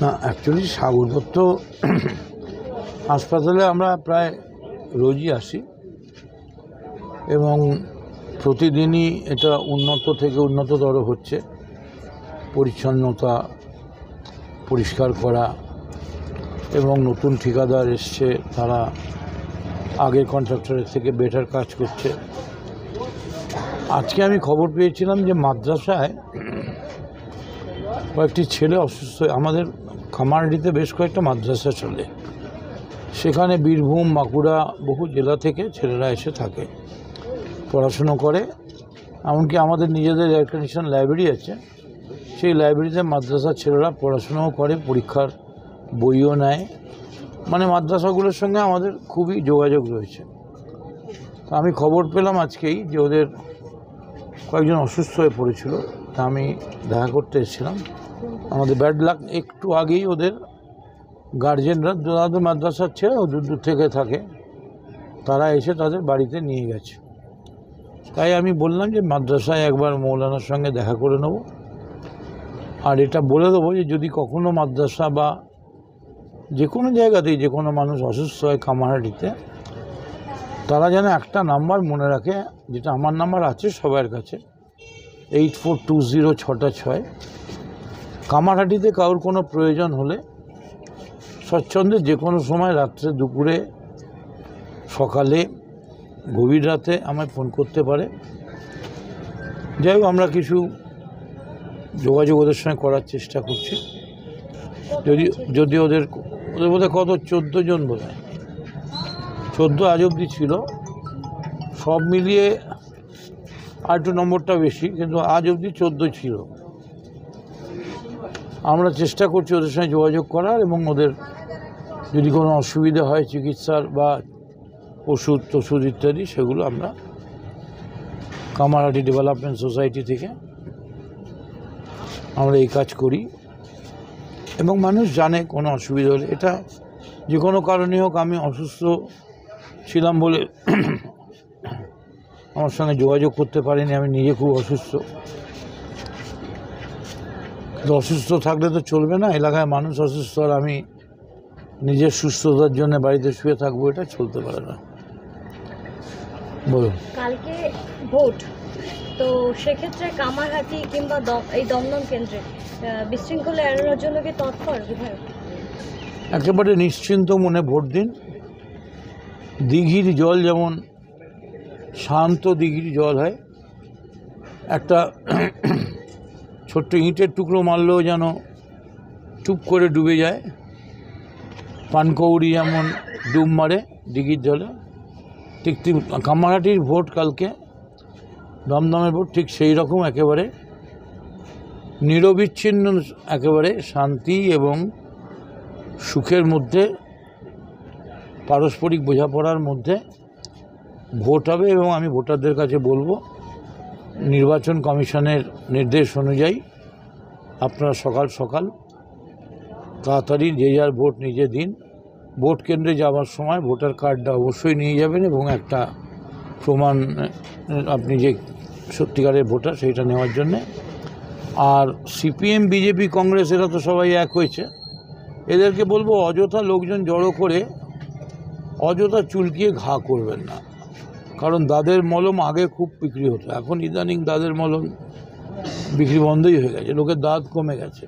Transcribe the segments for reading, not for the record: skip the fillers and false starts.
না, অ্যাকচুয়ালি সাগরদত্ত হাসপাতালে আমরা প্রায় রোজই আসি এবং প্রতিদিনই এটা উন্নত থেকে উন্নততর হচ্ছে। পরিচ্ছন্নতা, পরিষ্কার করা এবং নতুন ঠিকাদার এসছে, তারা আগের কন্ট্রাক্টরের থেকে বেটার কাজ করছে। আজকে আমি খবর পেয়েছিলাম যে মাদ্রাসায় কয়েকটি ছেলে অসুস্থ। আমাদের কামারহাটিতে বেশ কয়েকটা মাদ্রাসা চলে, সেখানে বীরভূম, বাঁকুড়া, বহু জেলা থেকে ছেলেরা এসে থাকে, পড়াশুনো করে। এমনকি আমাদের নিজেদের এয়ার কন্ডিশন লাইব্রেরি আছে, সেই লাইব্রেরিতে মাদ্রাসার ছেলেরা পড়াশুনোও করে, পরীক্ষার বইও নেয়। মানে মাদ্রাসাগুলোর সঙ্গে আমাদের খুবই যোগাযোগ রয়েছে। তা আমি খবর পেলাম আজকেই যে ওদের কয়েকজন অসুস্থ হয়ে পড়েছিল, তা আমি দেখা করতে এসেছিলাম। আমাদের ব্যাড লাক, একটু আগেই ওদের গার্জেনরা, যাদের মাদ্রাসার ছেলে দূর দূর থেকে থাকে, তারা এসে তাদের বাড়িতে নিয়ে গেছে। তাই আমি বললাম যে মাদ্রাসায় একবার মৌলানার সঙ্গে দেখা করে নেব, আর এটা বলে দেবো যে যদি কখনো মাদ্রাসা বা যে কোনো জায়গাতেই যে কোনো মানুষ অসুস্থ হয় কামারহাটিতে, তারা যেন একটা নাম্বার মনে রাখে, যেটা আমার নাম্বার আছে সবার কাছে, 8420-6 কামারহাটিতে কারোর কোনো প্রয়োজন হলে স্বচ্ছন্দে যে কোনো সময়, রাত্রে, দুপুরে, সকালে, গভীর রাতে আমায় ফোন করতে পারে। যাই হোক, আমরা কিছু যোগাযোগ ওদের সঙ্গে করার চেষ্টা করছি। যদি ওদের বোধহয় কত 14 জন বোধহয়, 14 আজ অবধি ছিল। সব মিলিয়ে আর একটু নম্বরটা বেশি, কিন্তু আজ অবধি 14 ছিল। আমরা চেষ্টা করছি ওদের সঙ্গে যোগাযোগ করার, এবং ওদের যদি কোনো অসুবিধা হয় চিকিৎসার বা ওষুধ ইত্যাদি, সেগুলো আমরা কামারহাটি ডেভেলপমেন্ট সোসাইটি থেকে আমরা এই কাজ করি। এবং মানুষ জানে কোনো অসুবিধা হলে, এটা যে কোনো কারণে হোক, আমি অসুস্থ ছিলাম বলে আমার সঙ্গে যোগাযোগ করতে পারিনি, আমি নিজে খুব অসুস্থ। অসুস্থ থাকলে তো চলবে না, এলাকায় মানুষ অসুস্থ আর আমি নিজের সুস্থতার জন্য বাড়িতে শুয়ে থাকবো, এটা চলতে পারে না। বলুন। কালকে ভোট, তো সেক্ষেত্রে কামারহাটি কিংবা এই দমদম কেন্দ্রে বিশৃঙ্খলা এড়ানোর জন্য কি তৎপর বিধায়ক? একেবারে নিশ্চিন্ত মনে ভোট দিন। দিঘির জল যেমন শান্ত দিঘির জল হয়, একটা ছোট্ট ইঁটের টুকরো মারলেও যেন চুপ করে ডুবে যায়, পানকৌড়ি যেমন ডুব মারে দিঘির জলে, ঠিক কামারহাটির ভোট কালকে, দমদমের ভোট ঠিক সেই রকম, একেবারে নিরবিচ্ছিন্ন, একেবারে শান্তি এবং সুখের মধ্যে, পারস্পরিক বোঝাপড়ার মধ্যে ভোট হবে। এবং আমি ভোটারদের কাছে বলবো, নির্বাচন কমিশনের নির্দেশ অনুযায়ী আপনারা সকাল সকাল তাড়াতাড়ি যে যার ভোট নিজে দিন। ভোট কেন্দ্রে যাওয়ার সময় ভোটার কার্ডটা অবশ্যই নিয়ে যাবেন, এবং একটা প্রমাণ, আপনি যে সত্যিকারের ভোটার সেইটা নেওয়ার জন্যে। আর সিপিএম, বিজেপি, কংগ্রেস, এরা তো সবাই এক হয়েছে, এদেরকে বলবো অযথা লোকজন জড়ো করে অযথা চুলকিয়ে ঘা করবেন না। কারণ দাদের মলম আগে খুব বিক্রি হতো, এখন ইদানিং দাদের মলম বিক্রি বন্ধই হয়ে গেছে, লোকের দাঁত কমে গেছে।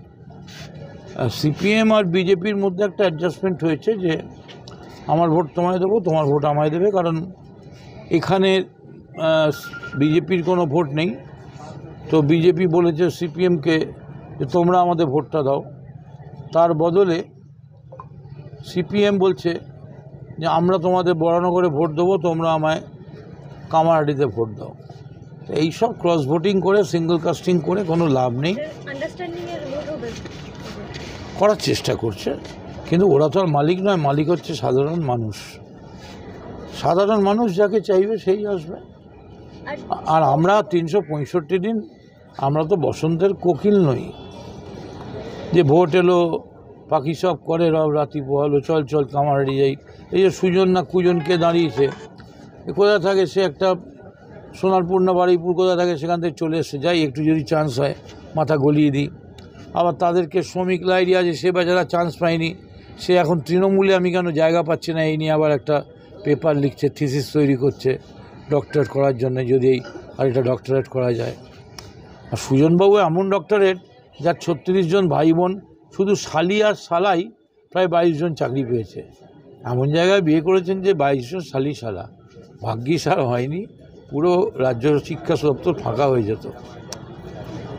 সিপিএম আর বিজেপির মধ্যে একটা অ্যাডজাস্টমেন্ট হয়েছে যে আমার ভোট তোমায় দেবো, তোমার ভোট আমায় দেবে। কারণ এখানে বিজেপির কোনো ভোট নেই, তো বিজেপি বলেছে সিপিএমকে যে তোমরা আমাদের ভোটটা দাও। তার বদলে সিপিএম বলছে যে আমরা তোমাদের বরানগরে ভোট দেবো, তোমরা আমায় কামারহাটিতে ভোট দাও। এইসব ক্রস ভোটিং করে, সিঙ্গল কাস্টিং করে কোনো লাভ নেই। করার চেষ্টা করছে, কিন্তু ওরা তো আর মালিক নয়, মালিক হচ্ছে সাধারণ মানুষ। সাধারণ মানুষ যাকে চাইবে সেই আসবে। আর আমরা 365 দিন, আমরা তো বসন্তের কোকিল নই যে ভোট এলো পাখি সব করে রব রাতি পোহালো, চল চল কামারহাটি যাই। এই যে সুজন না কুজনকে দাঁড়িয়েছে, কোথায় থাকে সে, একটা সোনারপুর না বারুইপুর কোথায় থাকে, সেখান থেকে চলে এসে যাই, একটু যদি চান্স হয় মাথা গলিয়ে দিই। আবার তাদেরকে শ্রমিক লাইরি আছে, সে বেচারা চান্স পায়নি, সে এখন তৃণমূলে আমি কেন জায়গা পাচ্ছি না এই নিয়ে আবার একটা পেপার লিখছে, থিসিস তৈরি করছে ডক্টরেট করার জন্য, যদি আর এটা ডক্টরেট করা যায়। আর সুজনবাবু এমন ডক্টরেট যার 36 জন ভাই বোন, শুধু শালি আর শালাই প্রায় 22 জন চাকরি পেয়েছে। এমন জায়গায় বিয়ে করেছেন যে 22 জন শালি শালা, ভাগ্যিস আর হয়নি, পুরো রাজ্য শিক্ষা দপ্তর ফাঁকা হয়ে যেত।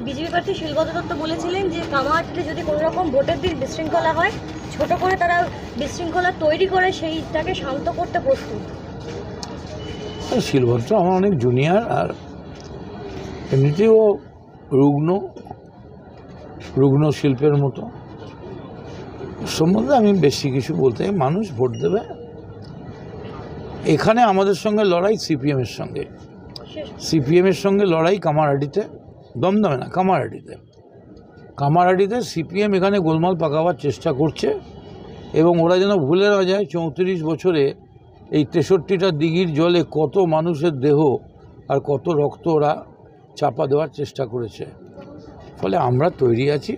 বিজেপি প্রার্থী শিলবদ দত্ত বলেছিলেন যে কামাহাটিতে যদি কোনো রকম ভোটের দিন বিশৃঙ্খলা হয়, ছোট করে তারা বিশৃঙ্খলা তৈরি করে সেইটাকে শান্ত করতে প্রস্তুত। শিলভদ্র আমার অনেক জুনিয়র, আর এমনিতেও রুগ্ন শিল্পের মতো সম্বন্ধে আমি বেশি কিছু বলতে। মানুষ ভোট দেবে। এখানে আমাদের সঙ্গে লড়াই সিপিএমের সঙ্গে, সিপিএমের সঙ্গে লড়াই কামারহাটিতে, দমদমে না, কামারহাটিতে সিপিএম এখানে গোলমাল পাকাবার চেষ্টা করছে, এবং ওরা যেন ভুলে না যায় 34 বছরে এই 63টা দিঘির জলে কত মানুষের দেহ আর কত রক্ত ওরা চাপা দেওয়ার চেষ্টা করেছে। ফলে আমরা তৈরি আছি।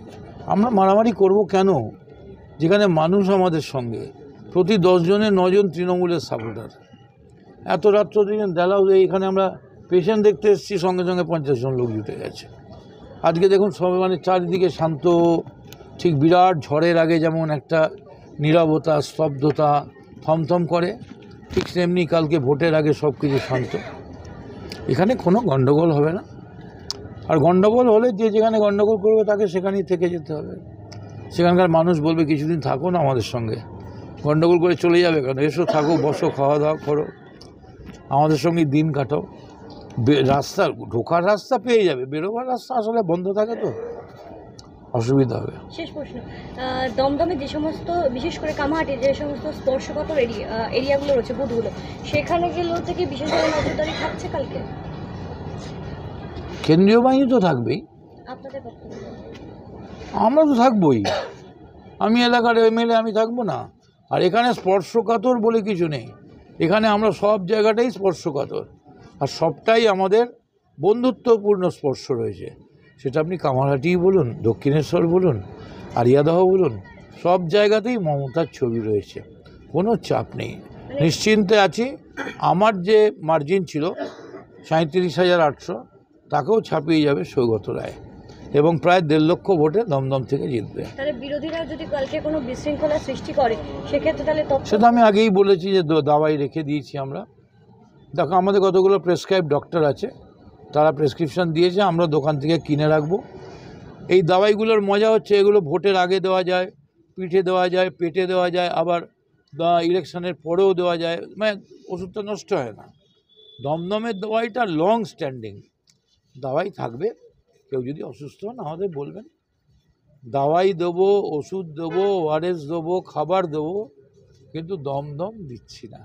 আমরা মারামারি করব কেন, যেখানে মানুষ আমাদের সঙ্গে, প্রতি 10 জনে 9 জন তৃণমূলের সাপোর্টার। এত রাত্র দিন দেলাও এখানে আমরা পেশেন্ট দেখতে এসেছি, সঙ্গে সঙ্গে 50 জন লোক জুটে গেছে। আজকে দেখুন সব মানে চারিদিকে শান্ত, ঠিক বিরাট ঝড়ের আগে যেমন একটা নীরবতা, স্তব্ধতা, থমথম করে, ঠিক তেমনি কালকে ভোটের আগে সব কিছু শান্ত। এখানে কোনো গণ্ডগোল হবে না, আর গণ্ডগোল হলে যে যেখানে গণ্ডগোল করবে তাকে সেখানেই থেকে যেতে হবে। সেখানকার মানুষ বলবে কিছুদিন থাকো না আমাদের সঙ্গে, গণ্ডগোল করে চলে যাবে কেন, এসো থাকো, বসো, খাওয়া দাওয়া করো, আমাদের সঙ্গে দিন কাটাও। রাস্তা ঢোকার রাস্তা পেয়ে যাবে, বেরোবার রাস্তা আসলে বন্ধ থাকে তো অসুবিধা হবে। শেষ প্রশ্ন, দমদমে যে সমস্ত, বিশেষ করে কামাহাটির যে সমস্ত স্পর্শকাতর এরিয়াগুলো রয়েছে, বুথগুলো, সেখানে গেলেও থেকে বিশেষভাবে নজরদারি থাকছে কালকে? কেন্দ্রীয় বাহিনী তো থাকবেই, আপনাদের বক্তব্য? আমরা তো থাকবোই, আমি এলাকার এমএলএ, আমি থাকবো না? আর এখানে স্পর্শকাতর বলে কিছু নেই, এখানে আমরা সব জায়গাটাই স্পর্শকাতর, আর সবটাই আমাদের বন্ধুত্বপূর্ণ স্পর্শ রয়েছে। সেটা আপনি কামারহাটিই বলুন, দক্ষিণেশ্বর বলুন, আরিয়াদহ বলুন, সব জায়গাতেই মমতার ছবি রয়েছে, কোনো চাপ নেই, নিশ্চিন্তে আছি। আমার যে মার্জিন ছিল 37,800, তাকেও ছাপিয়ে যাবে সৌগত রায়, এবং প্রায় 1.5 লক্ষ ভোটে দমদম থেকে জিতবে। তাহলে বিরোধীরা যদি কালকে কোনো বিশৃঙ্খলা সৃষ্টি করে সেক্ষেত্রে তাহলে সেটা আমি আগেই বলেছি যে দাওয়াই রেখে দিয়েছি আমরা। দেখো আমাদের কতগুলো প্রেসক্রাইব ডক্টর আছে, তারা প্রেসক্রিপশান দিয়েছে, আমরা দোকান থেকে কিনে রাখবো। এই দাওয়াইগুলোর মজা হচ্ছে এগুলো ভোটের আগে দেওয়া যায়, পিঠে দেওয়া যায়, পেটে দেওয়া যায়, আবার ইলেকশনের পরেও দেওয়া যায়, মানে ওষুধটা নষ্ট হয় না। দমদমের দাওয়াইটা লং স্ট্যান্ডিং দাওয়াই থাকবে। কেউ যদি অসুস্থ হন আমাদের বলবেন, দাওয়াই দেবো, ওষুধ দেবো, ওআরএস দেবো, খাবার দেবো, কিন্তু দমদম দিচ্ছি না।